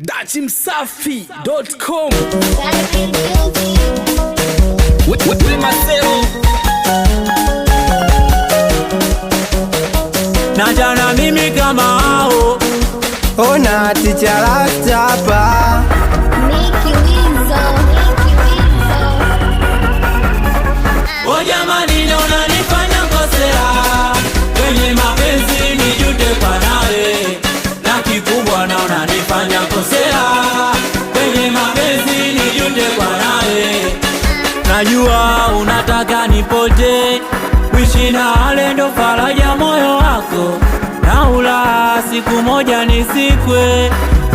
Dachimsafi.com. We Marcelo Najana mimi kama hao. Ona ticha lasta hapa O jamani naona nifanya kosea kwenye mapenzi nijute kwa nawe. Na kikubwa naona nifanya kosea kwenye mapenzi nijute kwa nawe. Najua unataka nipote kuishi na wale ndo faraja moyo wako. Na ula siku moja nisikwe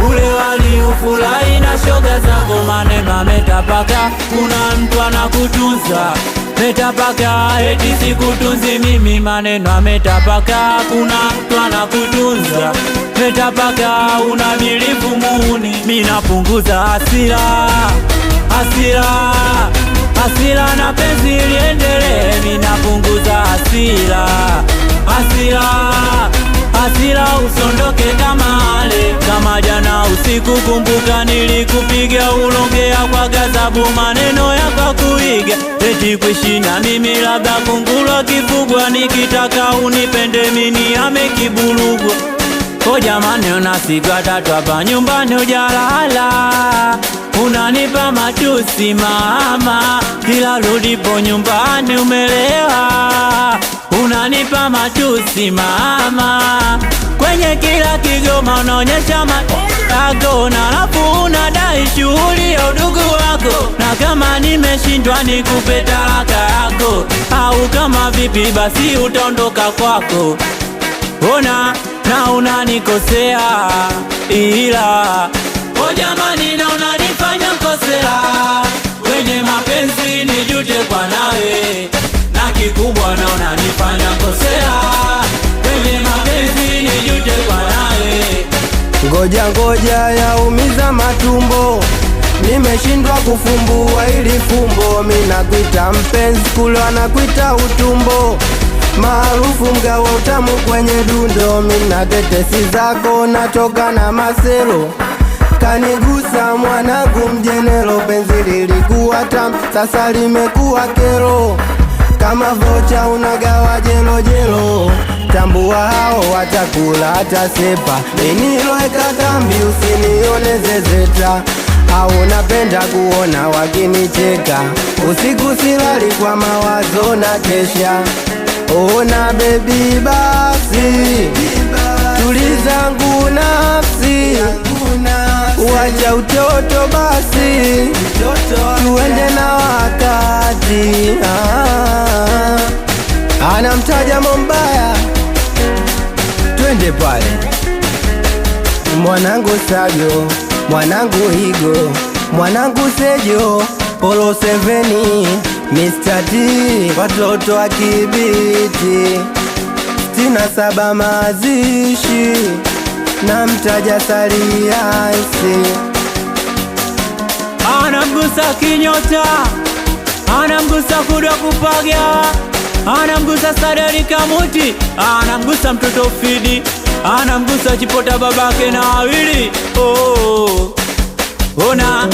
ule wali ufurahi na shoga zako. Maneno ametapaka, kuna mtu anakutunza. Metapaka eti sikutunzi mimi, maneno ametapaka, kuna mtu anakutunza. Metapaka unabilifu muuni, mina punguza hasira. Hasira na penzi liendelee, mina punguza hasira. Hasira usondoke kama ale. Kama jana usiku kumbuka nilikupiga ulongea kwa gazabu, maneno yako kuiga eti kuishi na mimi labda kungulwa kifugwa. Nikitaka unipende mimi amekibulugwa. O jamani unasigwa tatu hapa nyumbani ujalala. Unanipa matusi mama, kila rudipo nyumbani umelewa. Unanipa matusi mama, kwenye kila kigoma unaonyesha matako. Na alafu unadai shughuli ya udugu wako. Na kama nimeshindwa nikupe talaka yako, au kama vipi basi utaondoka kwako. Ona na unanikosea ila o jamani naona nifanya kosea kwenye mapenzi nijute kwa nawe. Na kikubwa naona nifanya kosea kwenye mapenzi nijute kwa nawe. ngoja yaumiza matumbo, nimeshindwa kufumbua ili fumbo. Mina kuita mpenzi kule anakuita utumbo, maarufu mgawa utamu kwenye dundo. Mina tetesi zako natoka na Marcelo, kanigusa mwanangu mjenelo. Penzi lilikuwa tamu sasa limekuwa kero, kama vocha unagawa jelo jelo. Tambua hao watakula atasepa, niloweka kambi usinione zezeta. Au napenda kuona wakinicheka, usiku silali kwa mawazo na kesha. Ona baby basi tulizangu nafsi, wacha utoto basi tuende na wakati. Anamtaja Mombaya, twende pale. Mwanangu Sajo, mwanangu Higo, mwanangu Sejo, Polo 7, Mr. T, watoto wa Kibiti, 67 mazishi, na mtaja Saliasi. Anamgusa kinyota, anamgusa kuda kupaga, anamgusa Sadari Kamuti, anamgusa mtoto Fidi, anamgusa Chipota babake na wawili. Oh, ona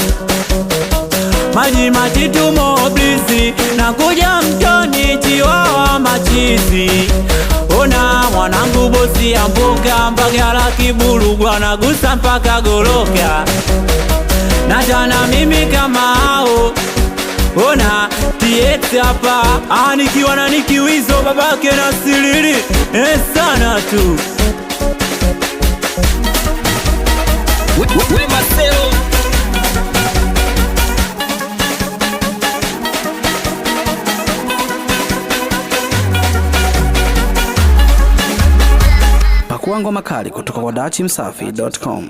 maji matitu moblizi, na kuja mtoni chiwawa machizi. Ona mwanangu bosi ya mboga Mbagala Kibulugwa, nagusa mpaka Goloka. Natana mimi kama hao. Ona TX hapa anikiwa na nikiwizo babake na Silili sana tu. We Marcelo Pakuangwa makali kutoka kwa Dachimsafi.com.